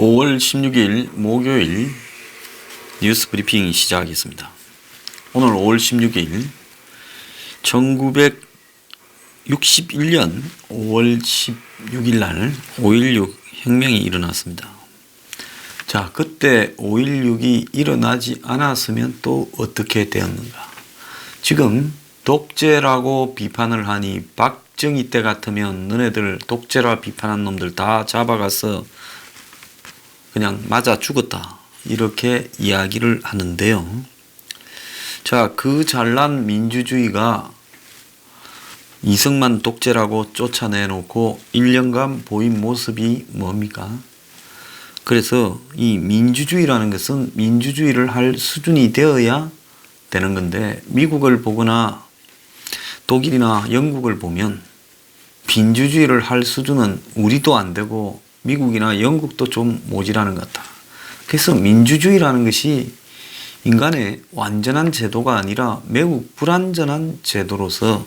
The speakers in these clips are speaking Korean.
5월 16일 목요일 뉴스 브리핑 시작하겠습니다. 오늘 5월 16일 1961년 5월 16일 날 5.16 혁명이 일어났습니다. 자, 그때 5.16이 일어나지 않았으면 또 어떻게 되었는가? 지금 독재라고 비판을 하니 박정희 때 같으면 너네들 독재라 비판한 놈들 다 잡아가서 그냥 맞아 죽었다, 이렇게 이야기를 하는데요. 자, 그 잘난 민주주의가 이승만 독재라고 쫓아내놓고 1년간 보인 모습이 뭡니까? 그래서 이 민주주의라는 것은 민주주의를 할 수준이 되어야 되는 건데, 미국을 보거나 독일이나 영국을 보면 민주주의를 할 수준은 우리도 안 되고 미국이나 영국도 좀 모자라는 것 같다. 그래서 민주주의라는 것이 인간의 완전한 제도가 아니라 매우 불완전한 제도로서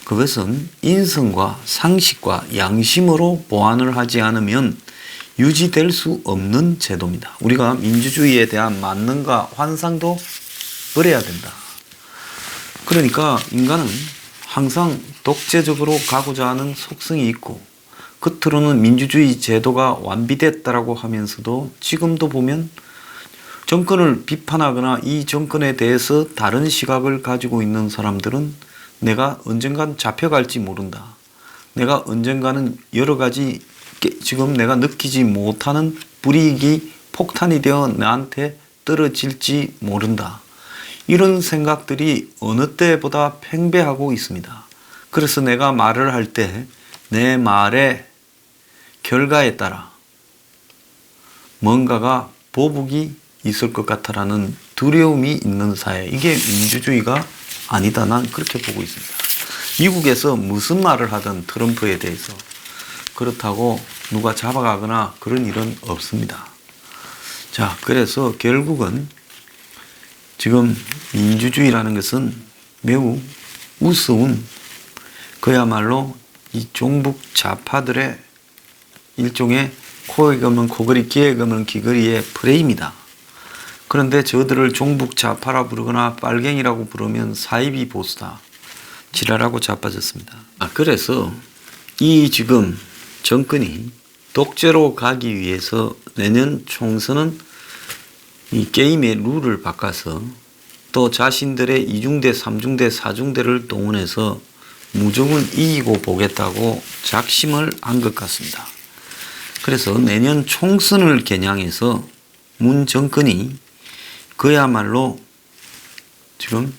그것은 인성과 상식과 양심으로 보완을 하지 않으면 유지될 수 없는 제도입니다. 우리가 민주주의에 대한 만능과 환상도 버려야 된다. 그러니까 인간은 항상 독재적으로 가고자 하는 속성이 있고, 겉으로는 민주주의 제도가 완비됐다라고 하면서도 지금도 보면 정권을 비판하거나 이 정권에 대해서 다른 시각을 가지고 있는 사람들은 내가 언젠간 잡혀갈지 모른다, 내가 언젠가는 여러 가지 지금 내가 느끼지 못하는 불이익이 폭탄이 되어 나한테 떨어질지 모른다, 이런 생각들이 어느 때보다 팽배하고 있습니다. 그래서 내가 말을 할 때 내 말의 결과에 따라 뭔가가 보복이 있을 것 같다라는 두려움이 있는 사회, 이게 민주주의가 아니다, 난 그렇게 보고 있습니다. 미국에서 무슨 말을 하든 트럼프에 대해서 그렇다고 누가 잡아가거나 그런 일은 없습니다. 자, 그래서 결국은 지금 민주주의라는 것은 매우 우스운, 그야말로 이 종북 좌파들의 일종의 코에 검은 코걸이, 귀에 검은 귀걸이의 프레임이다. 그런데 저들을 종북 좌파라 부르거나 빨갱이라고 부르면 사이비 보수다, 지랄하고 자빠졌습니다. 그래서 이 지금 정권이 독재로 가기 위해서 내년 총선은 이 게임의 룰을 바꿔서 또 자신들의 2중대, 3중대, 4중대를 동원해서 무조건 이기고 보겠다고 작심을 한 것 같습니다. 그래서 내년 총선을 겨냥해서 문 정권이 그야말로 지금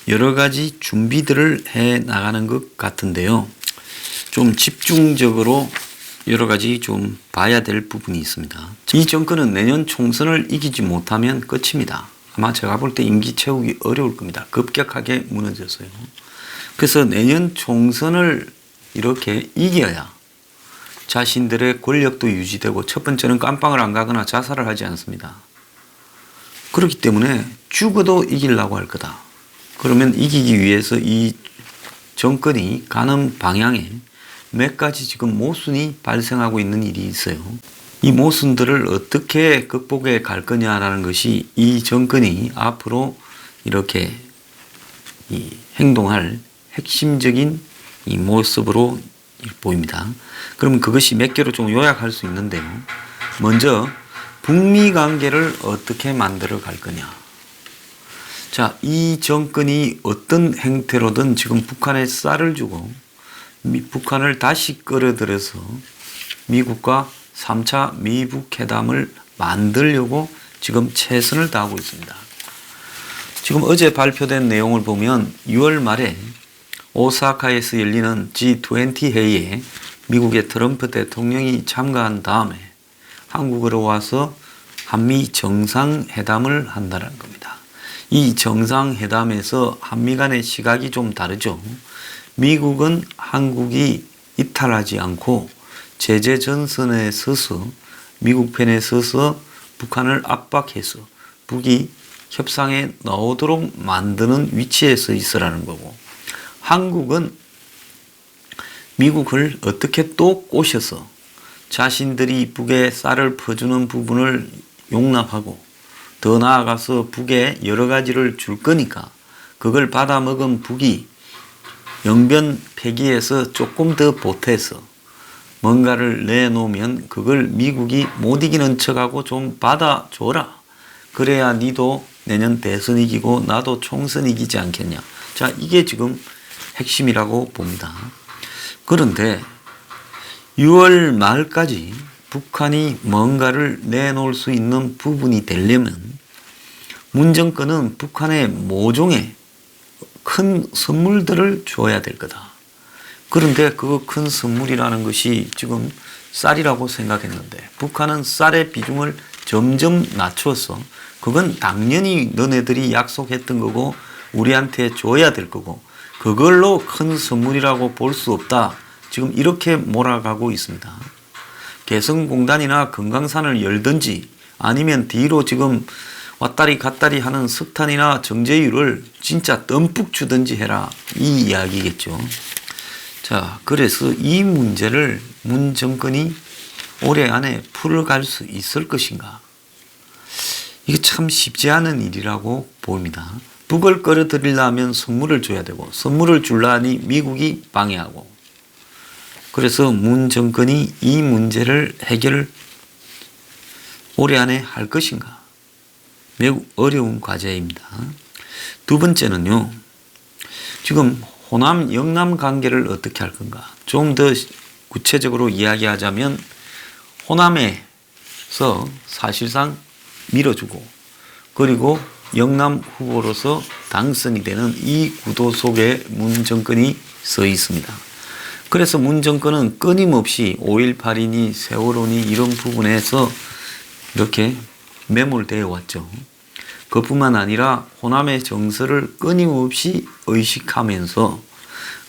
여러 가지 준비들을 해 나가는 것 같은데요. 좀 집중적으로 여러 가지 좀 봐야 될 부분이 있습니다. 이 정권은 내년 총선을 이기지 못하면 끝입니다. 아마 제가 볼 때 임기 채우기 어려울 겁니다. 급격하게 무너져서요. 그래서 내년 총선을 이렇게 이겨야 자신들의 권력도 유지되고, 첫 번째는 깜빵을 안 가거나 자살을 하지 않습니다. 그렇기 때문에 죽어도 이기려고 할 거다. 그러면 이기기 위해서 이 정권이 가는 방향에 몇 가지 지금 모순이 발생하고 있는 일이 있어요. 이 모순들을 어떻게 극복해 갈 거냐라는 것이 이 정권이 앞으로 이렇게 행동할 핵심적인 이 모습으로 보입니다. 그러면 그것이 몇 개로 좀 요약할 수 있는데요. 먼저 북미 관계를 어떻게 만들어 갈 거냐. 자, 이 정권이 어떤 행태로든 지금 북한에 쌀을 주고 북한을 다시 끌어들여서 미국과 3차 미북 회담을 만들려고 지금 최선을 다하고 있습니다. 지금 어제 발표된 내용을 보면 6월 말에 오사카에서 열리는 G20 회의에 미국의 트럼프 대통령이 참가한 다음에 한국으로 와서 한미 정상회담을 한다는 겁니다. 이 정상회담에서 한미 간의 시각이 좀 다르죠. 미국은 한국이 이탈하지 않고 제재 전선에 서서, 미국 편에 서서 북한을 압박해서 북이 협상에 나오도록 만드는 위치에 서 있으라는 거고, 한국은 미국을 어떻게 또 꼬셔서 자신들이 북에 쌀을 퍼주는 부분을 용납하고 더 나아가서 북에 여러 가지를 줄 거니까 그걸 받아먹은 북이 영변 폐기에서 조금 더 보태서 뭔가를 내놓으면 그걸 미국이 못 이기는 척하고 좀 받아줘라. 그래야 니도 내년 대선 이기고 나도 총선 이기지 않겠냐. 자, 이게 지금 핵심이라고 봅니다. 그런데 6월 말까지 북한이 뭔가를 내놓을 수 있는 부분이 되려면 문 정권은 북한의 모종의 큰 선물들을 줘야 될 거다. 그런데 그 큰 선물이라는 것이 지금 쌀이라고 생각했는데 북한은 쌀의 비중을 점점 낮추어서 그건 당연히 너네들이 약속했던 거고 우리한테 줘야 될 거고 그걸로 큰 선물이라고 볼 수 없다. 지금 이렇게 몰아가고 있습니다. 개성공단이나 금강산을 열든지 아니면 뒤로 지금 왔다리 갔다리 하는 석탄이나 정제유를 진짜 듬뿍 주든지 해라. 이 이야기겠죠. 자, 그래서 이 문제를 문 정권이 올해 안에 풀어갈 수 있을 것인가? 이게 참 쉽지 않은 일이라고 보입니다. 북을 끌어들이려면 선물을 줘야 되고 선물을 주려니 미국이 방해하고 그래서 문 정권이 이 문제를 해결을 올해 안에 할 것인가? 매우 어려운 과제입니다. 두 번째는요. 지금 호남 영남 관계를 어떻게 할 건가? 좀 더 구체적으로 이야기하자면 호남에서 사실상 밀어주고 그리고 영남 후보로서 당선이 되는 이 구도 속에 문 정권이 서 있습니다. 그래서 문 정권은 끊임없이 5.18이니 세월호니 이런 부분에서 이렇게 매몰되어 왔죠. 그뿐만 아니라 호남의 정서를 끊임없이 의식하면서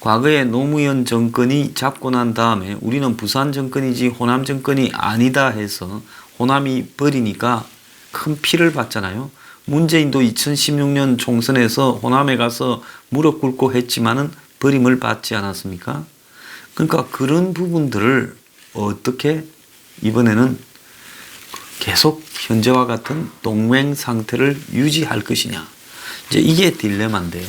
과거에 노무현 정권이 잡고 난 다음에 우리는 부산 정권이지 호남 정권이 아니다 해서 호남이 버리니까 큰 피를 봤잖아요. 문재인도 2016년 총선에서 호남에 가서 무릎 꿇고 했지만은 버림을 받지 않았습니까? 그러니까 그런 부분들을 어떻게 이번에는 계속 현재와 같은 동맹 상태를 유지할 것이냐. 이제 이게 딜레마인데요.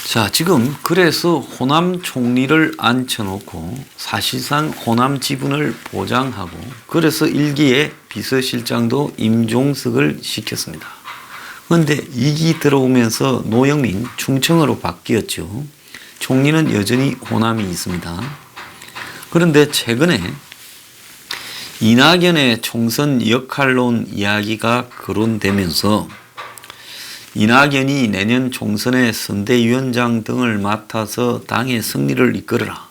자, 지금 그래서 호남 총리를 앉혀놓고 사실상 호남 지분을 보장하고 그래서 일기에 비서실장도 임종석을 시켰습니다. 그런데 2기 들어오면서 노영민 충청으로 바뀌었죠. 총리는 여전히 호남이 있습니다. 그런데 최근에 이낙연의 총선 역할론 이야기가 거론되면서 이낙연이 내년 총선의 선대위원장 등을 맡아서 당의 승리를 이끌어라.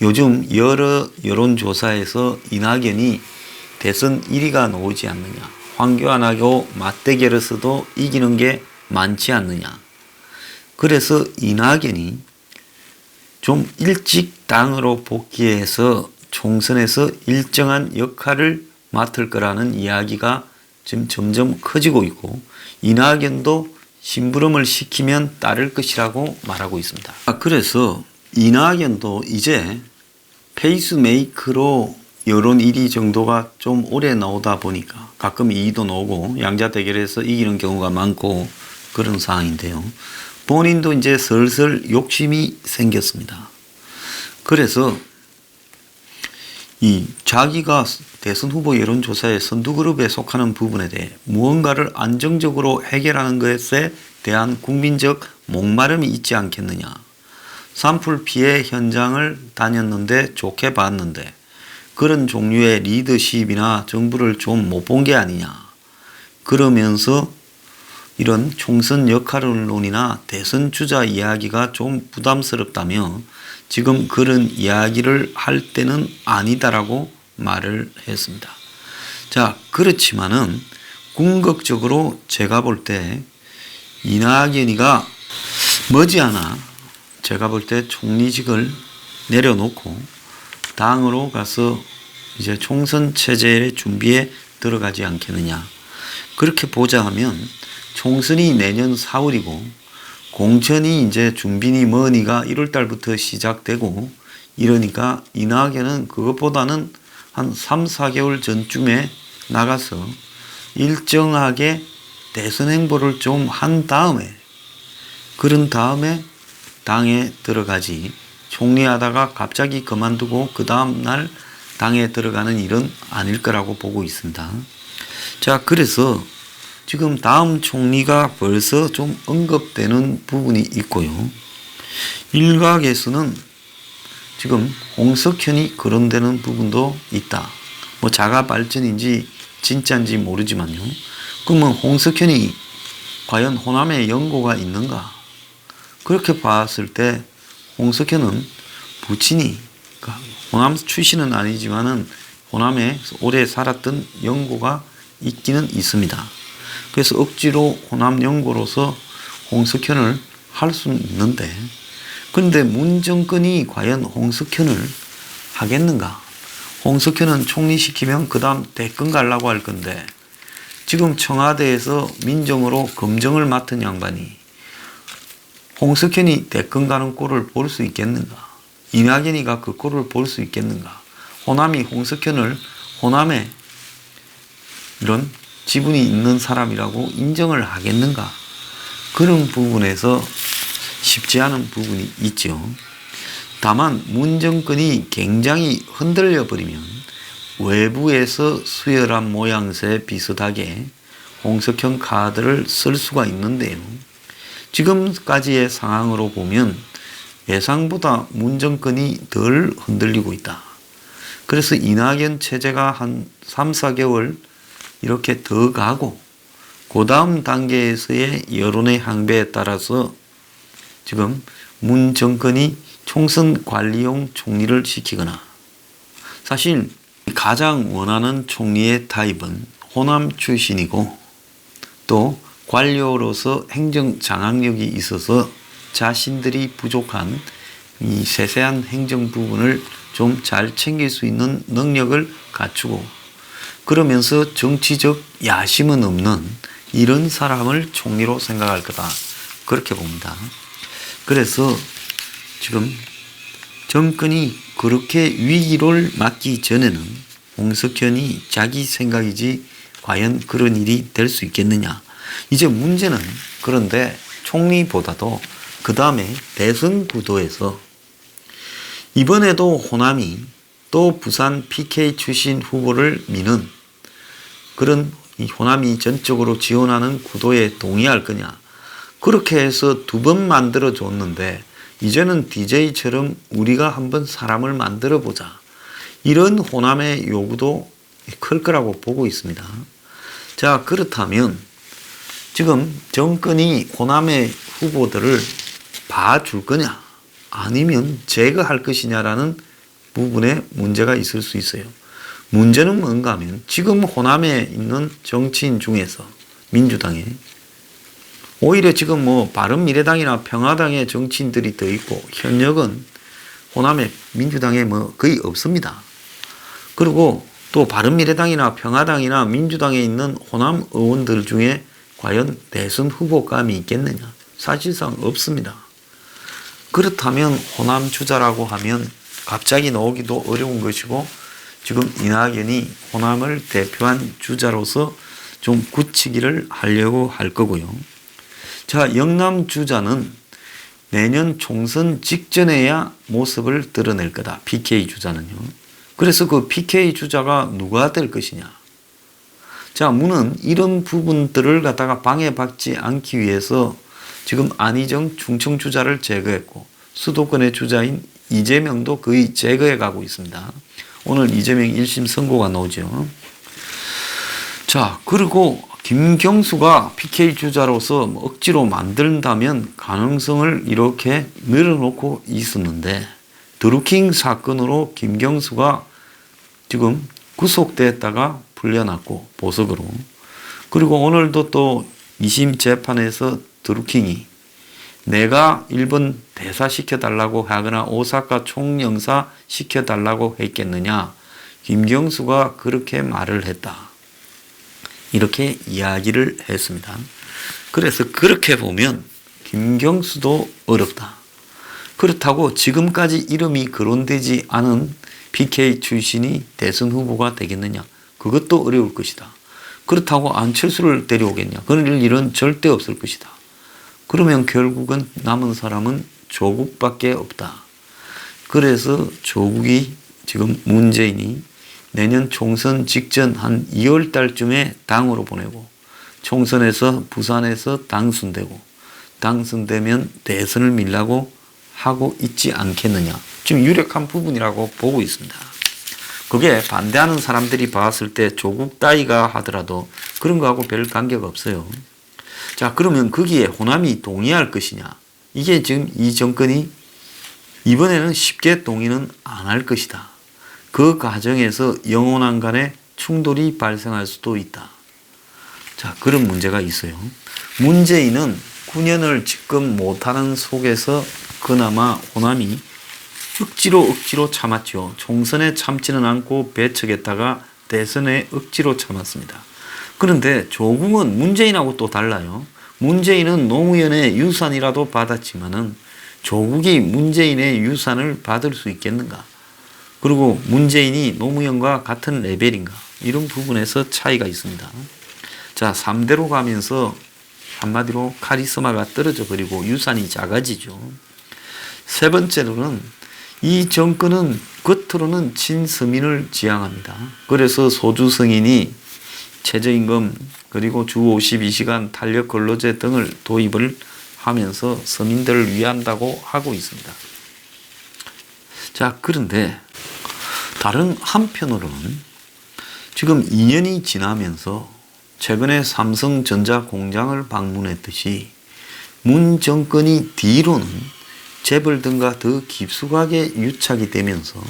요즘 여러 여론조사에서 이낙연이 대선 1위가 나오지 않느냐. 황교안하고 맞대결에서도 이기는 게 많지 않느냐. 그래서 이낙연이 좀 일찍 당으로 복귀해서 총선에서 일정한 역할을 맡을 거라는 이야기가 지금 점점 커지고 있고 이낙연도 심부름을 시키면 따를 것이라고 말하고 있습니다. 그래서 이낙연도 이제 페이스메이커로 여론 1위 정도가 좀 오래 나오다 보니까 가끔 2위도 나오고 양자 대결에서 이기는 경우가 많고 그런 상황인데요. 본인도 이제 슬슬 욕심이 생겼습니다. 그래서 이 자기가 대선 후보 여론조사의 선두그룹에 속하는 부분에 대해 무언가를 안정적으로 해결하는 것에 대한 국민적 목마름이 있지 않겠느냐. 산불 피해 현장을 다녔는데 좋게 봤는데 그런 종류의 리더십이나 정부를 좀 못 본 게 아니냐. 그러면서 이런 총선 역할론이나 대선 주자 이야기가 좀 부담스럽다며 지금 그런 이야기를 할 때는 아니다라고 말을 했습니다. 자, 그렇지만은 궁극적으로 제가 볼 때 이낙연이가 머지않아 제가 볼 때 총리직을 내려놓고 당으로 가서 이제 총선 체제의 준비에 들어가지 않겠느냐. 그렇게 보자 하면 총선이 내년 4월이고 공천이 이제 준비니 뭐니가 1월 달부터 시작되고 이러니까 이낙연은 그것보다는 한 3, 4개월 전쯤에 나가서 일정하게 대선 행보를 좀 한 다음에, 그런 다음에 당에 들어가지, 총리하다가 갑자기 그만두고 그 다음날 당에 들어가는 일은 아닐 거라고 보고 있습니다. 자, 그래서 지금 다음 총리가 벌써 좀 언급되는 부분이 있고요. 일각에서는 지금 홍석현이 거론되는 부분도 있다. 뭐 자가 발전인지 진짜인지 모르지만요. 그러면 홍석현이 과연 호남에 연고가 있는가? 그렇게 봤을 때 홍석현은 부친이, 그러니까 호남 출신은 아니지만은 호남에 오래 살았던 연고가 있기는 있습니다. 그래서 억지로 호남 연고로서 홍석현을 할 수는 있는데, 그런데 문 정권이 과연 홍석현을 하겠는가? 홍석현은 총리시키면 그 다음 대권 가려고 할 건데, 지금 청와대에서 민정으로 검정을 맡은 양반이 홍석현이 대권 가는 꼴을 볼 수 있겠는가? 이낙연이가 그 꼴을 볼 수 있겠는가? 호남이 홍석현을 호남에 이런 지분이 있는 사람이라고 인정을 하겠는가? 그런 부분에서 쉽지 않은 부분이 있죠. 다만 문 정권이 굉장히 흔들려 버리면 외부에서 수혈한 모양새 비슷하게 홍석현 카드를 쓸 수가 있는데요. 지금까지의 상황으로 보면 예상보다 문 정권이 덜 흔들리고 있다. 그래서 이낙연 체제가 한 3, 4개월 이렇게 더 가고 그 다음 단계에서의 여론의 항배에 따라서 지금 문 정권이 총선 관리용 총리를 시키거나, 사실 가장 원하는 총리의 타입은 호남 출신이고 또 관료로서 행정 장악력이 있어서 자신들이 부족한 이 세세한 행정 부분을 좀 잘 챙길 수 있는 능력을 갖추고 그러면서 정치적 야심은 없는 이런 사람을 총리로 생각할 거다. 그렇게 봅니다. 그래서 지금 정권이 그렇게 위기를 맞기 전에는 홍석현이 자기 생각이지 과연 그런 일이 될 수 있겠느냐. 이제 문제는 그런데 총리보다도 그 다음에 대선 구도에서 이번에도 호남이 또 부산 PK 출신 후보를 미는 그런 호남이 전적으로 지원하는 구도에 동의할 거냐. 그렇게 해서 2번 만들어 줬는데 이제는 DJ처럼 우리가 한번 사람을 만들어 보자. 이런 호남의 요구도 클 거라고 보고 있습니다. 자, 그렇다면 지금 정권이 호남의 후보들을 봐줄 거냐 아니면 제거할 것이냐라는 부분에 문제가 있을 수 있어요. 문제는 뭔가 하면 지금 호남에 있는 정치인 중에서 민주당에 오히려 지금 뭐 바른미래당이나 평화당의 정치인들이 더 있고 현역은 호남에 민주당에 뭐 거의 없습니다. 그리고 또 바른미래당이나 평화당이나 민주당에 있는 호남 의원들 중에 과연 대선 후보감이 있겠느냐? 사실상 없습니다. 그렇다면 호남 주자라고 하면 갑자기 나오기도 어려운 것이고 지금 이낙연이 호남을 대표한 주자로서 좀 굳히기를 하려고 할 거고요. 자, 영남 주자는 내년 총선 직전에야 모습을 드러낼 거다. PK 주자는요. 그래서 그 PK 주자가 누가 될 것이냐. 자, 문은 이런 부분들을 갖다가 방해받지 않기 위해서 지금 안희정 충청 주자를 제거했고 수도권의 주자인 이재명도 거의 제거해 가고 있습니다. 오늘 이재명 1심 선고가 나오죠. 자, 그리고 김경수가 PK 주자로서 억지로 만든다면 가능성을 이렇게 늘어놓고 있었는데 드루킹 사건으로 김경수가 지금 구속됐다가 풀려났고 보석으로, 그리고 오늘도 또 2심 재판에서 드루킹이 내가 일본 대사 시켜달라고 하거나 오사카 총영사 시켜달라고 했겠느냐, 김경수가 그렇게 말을 했다. 이렇게 이야기를 했습니다. 그래서 그렇게 보면 김경수도 어렵다. 그렇다고 지금까지 이름이 거론되지 않은 PK 출신이 대선 후보가 되겠느냐? 그것도 어려울 것이다. 그렇다고 안철수를 데려오겠냐? 그럴 일은 절대 없을 것이다. 그러면 결국은 남은 사람은 조국밖에 없다. 그래서 조국이 지금 문재인이 내년 총선 직전 한 2월 달쯤에 당으로 보내고 총선에서 부산에서 당선되고 당선되면 대선을 밀라고 하고 있지 않겠느냐. 지금 유력한 부분이라고 보고 있습니다. 그게 반대하는 사람들이 봤을 때 조국 따위가 하더라도 그런 거하고 별 관계가 없어요. 자, 그러면 거기에 호남이 동의할 것이냐. 이게 지금 이 정권이 이번에는 쉽게 동의는 안 할 것이다. 그 과정에서 영원한 간의 충돌이 발생할 수도 있다. 자, 그런 문제가 있어요. 문재인은 9년을 집권 못하는 속에서 그나마 호남이 억지로 참았죠. 총선에 참지는 않고 배척했다가 대선에 억지로 참았습니다. 그런데 조국은 문재인하고 또 달라요. 문재인은 노무현의 유산이라도 받았지만은 조국이 문재인의 유산을 받을 수 있겠는가? 그리고 문재인이 노무현과 같은 레벨인가? 이런 부분에서 차이가 있습니다. 자, 3대로 가면서 한마디로 카리스마가 떨어져 버리고 유산이 작아지죠. 세 번째로는 이 정권은 겉으로는 친서민을 지향합니다. 그래서 소주 승인이 최저임금 그리고 주 52시간 탄력 근로제 등을 도입을 하면서 서민들을 위한다고 하고 있습니다. 자, 그런데 다른 한편으로는 지금 2년이 지나면서 최근에 삼성전자 공장을 방문했듯이 문 정권이 뒤로는 재벌 등과 더 깊숙하게 유착이 되면서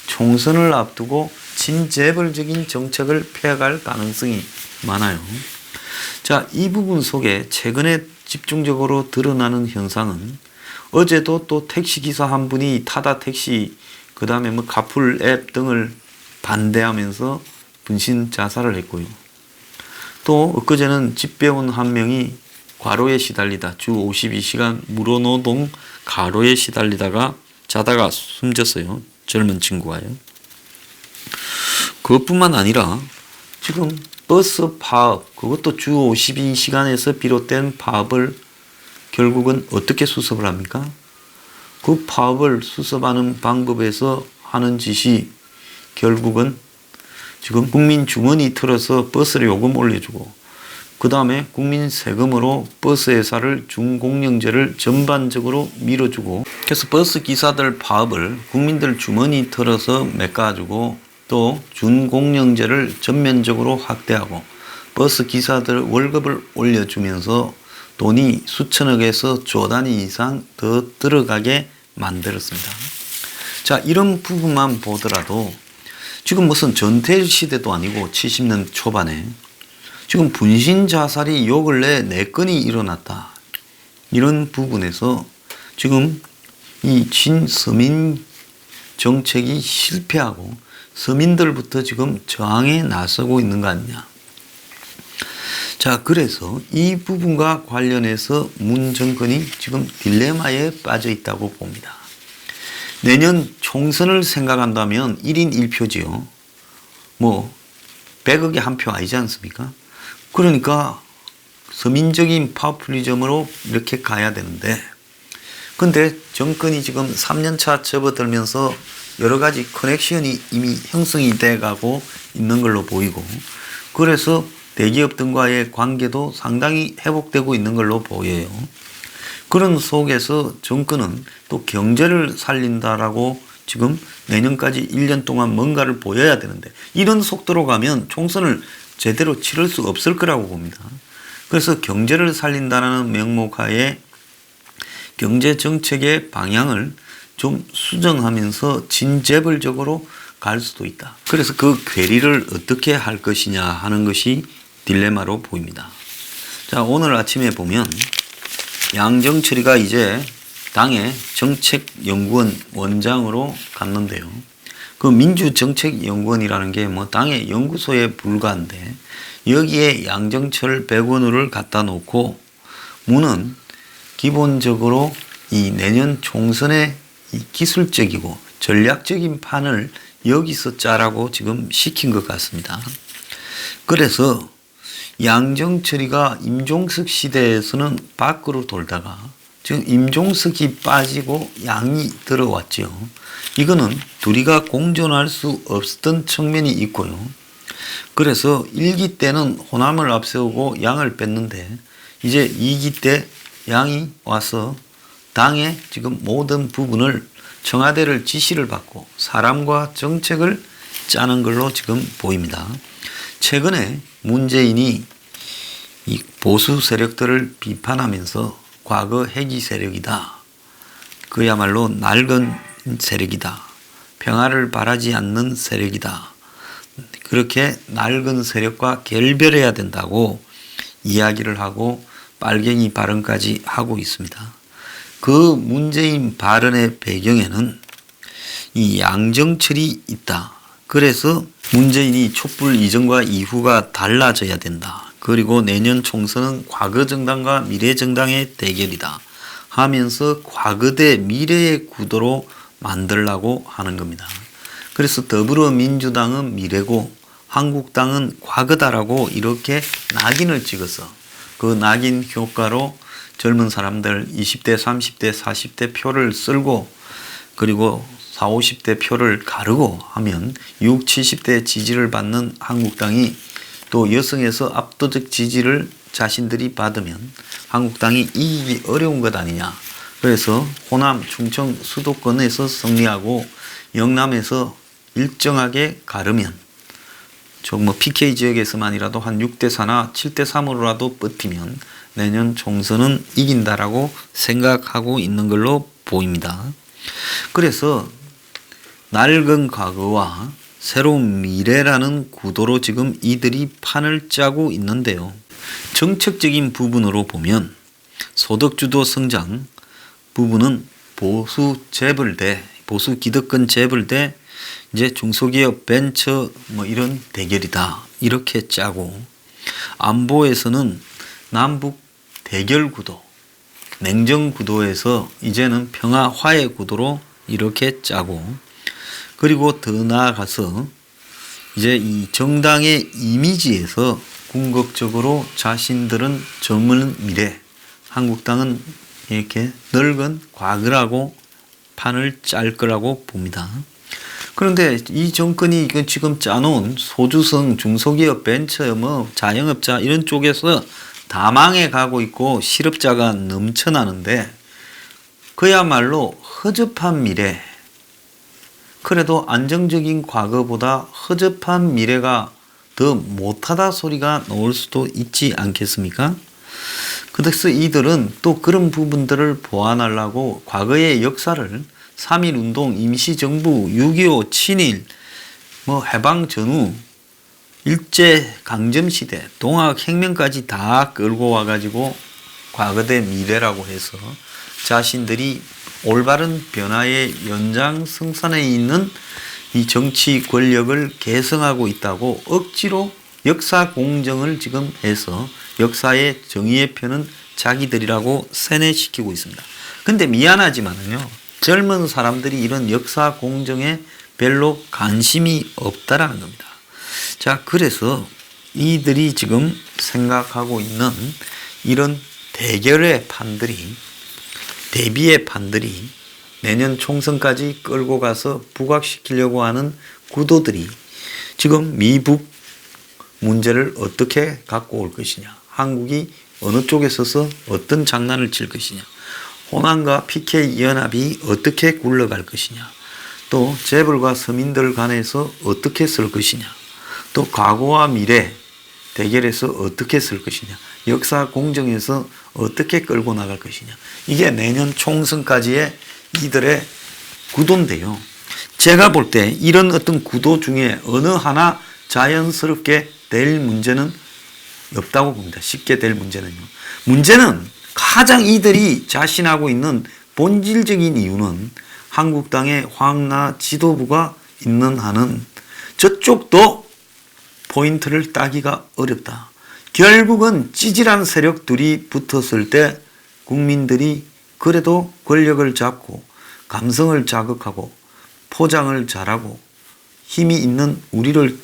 총선을 앞두고 친재벌적인 정책을 펴갈 가능성이 많아요. 자, 이 부분 속에 최근에 집중적으로 드러나는 현상은 어제도 또 택시기사 한 분이 타다 택시 그 다음에 뭐 카풀 앱 등을 반대하면서 분신 자살을 했고요. 또 엊그제는 집배원 한 명이 과로에 시달리다 주 52시간 무료노동 과로에 시달리다가 자다가 숨졌어요. 젊은 친구가요. 그것뿐만 아니라 지금 버스 파업 그것도 주 52시간에서 비롯된 파업을 결국은 어떻게 수습을 합니까? 그 파업을 수습하는 방법에서 하는 짓이 결국은 지금 국민 주머니 틀어서 버스를 요금 올려주고 그 다음에 국민 세금으로 버스 회사를 준공영제를 전반적으로 밀어주고 그래서 버스 기사들 파업을 국민들 주머니 틀어서 메꿔주고 또 준공영제를 전면적으로 확대하고 버스 기사들 월급을 올려주면서 돈이 수천억에서 조 단위 이상 더 들어가게 만들었습니다. 자, 이런 부분만 보더라도 지금 무슨 전태일 시대도 아니고 70년 초반에 지금 분신 자살이 요 근래 4건이 일어났다. 이런 부분에서 지금 이 친서민 정책이 실패하고 서민들부터 지금 저항에 나서고 있는 거 아니냐. 자, 그래서 이 부분과 관련해서 문 정권이 지금 딜레마에 빠져 있다고 봅니다. 내년 총선을 생각한다면 1인 1표지요. 뭐 100억에 한 표 아니지 않습니까? 그러니까 서민적인 파퓰리즘으로 이렇게 가야 되는데 근데 정권이 지금 3년차 접어들면서 여러 가지 커넥션이 이미 형성이 돼 가고 있는 걸로 보이고 그래서 대기업 등과의 관계도 상당히 회복되고 있는 걸로 보여요. 그런 속에서 정권은 또 경제를 살린다라고 지금 내년까지 1년 동안 뭔가를 보여야 되는데 이런 속도로 가면 총선을 제대로 치를 수 없을 거라고 봅니다. 그래서 경제를 살린다는 명목하에 경제정책의 방향을 좀 수정하면서 진재벌적으로 갈 수도 있다. 그래서 그 괴리를 어떻게 할 것이냐 하는 것이 딜레마로 보입니다. 자, 오늘 아침에 보면 양정철이가 이제 당의 정책연구원 원장으로 갔는데요. 그 민주정책연구원이라는 게 뭐 당의 연구소에 불과한데 여기에 양정철 백원우를 갖다 놓고 문은 기본적으로 이 내년 총선에 이 기술적이고 전략적인 판을 여기서 짜라고 지금 시킨 것 같습니다. 그래서 양정철이가 임종석 시대에서는 밖으로 돌다가 지금 임종석이 빠지고 양이 들어왔죠. 이거는 둘이가 공존할 수 없었던 측면이 있고요. 그래서 1기 때는 호남을 앞세우고 양을 뺐는데 이제 2기 때 양이 와서 당의 지금 모든 부분을 청와대를 지시를 받고 사람과 정책을 짜는 걸로 지금 보입니다. 최근에 문재인이 이 보수 세력들을 비판하면서 과거 해기 세력이다. 그야말로 낡은 세력이다. 평화를 바라지 않는 세력이다. 그렇게 낡은 세력과 결별해야 된다고 이야기를 하고 빨갱이 발언까지 하고 있습니다. 그 문재인 발언의 배경에는 이 양정철이 있다. 그래서 문재인이 촛불 이전과 이후가 달라져야 된다. 그리고 내년 총선은 과거 정당과 미래 정당의 대결이다 하면서 과거 대 미래의 구도로 만들려고 하는 겁니다. 그래서 더불어민주당은 미래고 한국당은 과거다라고 이렇게 낙인을 찍어서 그 낙인 효과로 젊은 사람들 20대, 30대, 40대 표를 쓸고 그리고 40, 50대 표를 가르고 하면 60, 70대 지지를 받는 한국당이 또 여성에서 압도적 지지를 자신들이 받으면 한국당이 이기기 어려운 것 아니냐. 그래서 호남, 충청, 수도권에서 승리하고 영남에서 일정하게 가르면 뭐 PK 지역에서만이라도 한 6대 4나 7대 3으로라도 버티면 내년 총선은 이긴다라고 생각하고 있는 걸로 보입니다. 그래서 낡은 과거와 새로운 미래라는 구도로 지금 이들이 판을 짜고 있는데요. 정책적인 부분으로 보면 소득주도 성장 부분은 보수 재벌대, 보수 기득권 재벌대 이제 중소기업 벤처 뭐 이런 대결이다 이렇게 짜고, 안보에서는 남북 대결 구도, 냉전 구도에서 이제는 평화 화해 구도로 이렇게 짜고, 그리고 더 나아가서 이제 이 정당의 이미지에서 궁극적으로 자신들은 젊은 미래, 한국당은 이렇게 늙은 과거라고 판을 짤 거라고 봅니다. 그런데 이 정권이 지금 짜놓은 소주성 중소기업 벤처 뭐 자영업자 이런 쪽에서 다 망해가고 있고 실업자가 넘쳐나는데 그야말로 허접한 미래, 그래도 안정적인 과거보다 허접한 미래가 더 못하다 소리가 나올 수도 있지 않겠습니까? 그래서 이들은 또 그런 부분들을 보완하려고 과거의 역사를 3.1운동, 임시정부, 6.25, 친일, 뭐 해방 전후, 일제강점시대, 동학혁명까지 다 끌고 와가지고 과거 대 미래라고 해서 자신들이 올바른 변화의 연장성산에 있는 이 정치 권력을 계승하고 있다고 억지로 역사 공정을 지금 해서 역사의 정의의 편은 자기들이라고 세뇌시키고 있습니다. 근데 미안하지만은요, 젊은 사람들이 이런 역사 공정에 별로 관심이 없다라는 겁니다. 자, 그래서 이들이 지금 생각하고 있는 이런 대결의 판들이, 대비의 판들이 내년 총선까지 끌고 가서 부각시키려고 하는 구도들이 지금 미북 문제를 어떻게 갖고 올 것이냐, 한국이 어느 쪽에 서서 어떤 장난을 칠 것이냐, 호남과 PK 연합이 어떻게 굴러갈 것이냐, 또 재벌과 서민들 간에서 어떻게 쓸 것이냐, 또 과거와 미래 대결에서 어떻게 쓸 것이냐, 역사 공정에서 어떻게 끌고 나갈 것이냐, 이게 내년 총선까지의 이들의 구도인데요. 제가 볼 때 이런 어떤 구도 중에 어느 하나 자연스럽게 될 문제는 없다고 봅니다. 쉽게 될 문제는요. 문제는 가장 이들이 자신하고 있는 본질적인 이유는 한국당의 황나 지도부가 있는 한은 저쪽도 포인트를 따기가 어렵다. 결국은 찌질한 세력들이 붙었을 때 국민들이 그래도 권력을 잡고 감성을 자극하고 포장을 잘하고 힘이 있는 우리를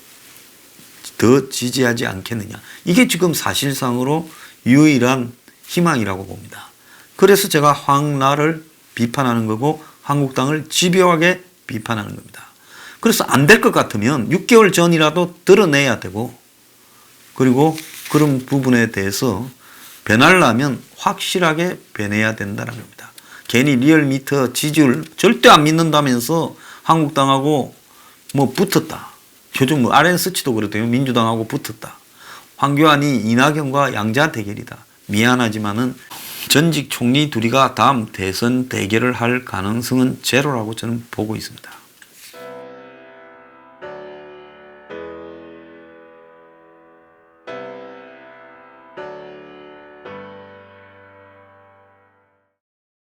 더 지지하지 않겠느냐. 이게 지금 사실상으로 유일한 희망이라고 봅니다. 그래서 제가 황나를 비판하는 거고 한국당을 집요하게 비판하는 겁니다. 그래서 안 될 것 같으면 6개월 전이라도 드러내야 되고, 그리고 그런 부분에 대해서 변화를 하면 확실하게 변해야 된다는 겁니다. 괜히 리얼미터 지지율 절대 안 믿는다면서 한국당하고 뭐 붙었다. 요즘 뭐 RN스치도 그렇대요. 민주당하고 붙었다. 황교안이 이낙연과 양자 대결이다. 미안하지만은 전직 총리 둘이가 다음 대선 대결을 할 가능성은 제로라고 저는 보고 있습니다.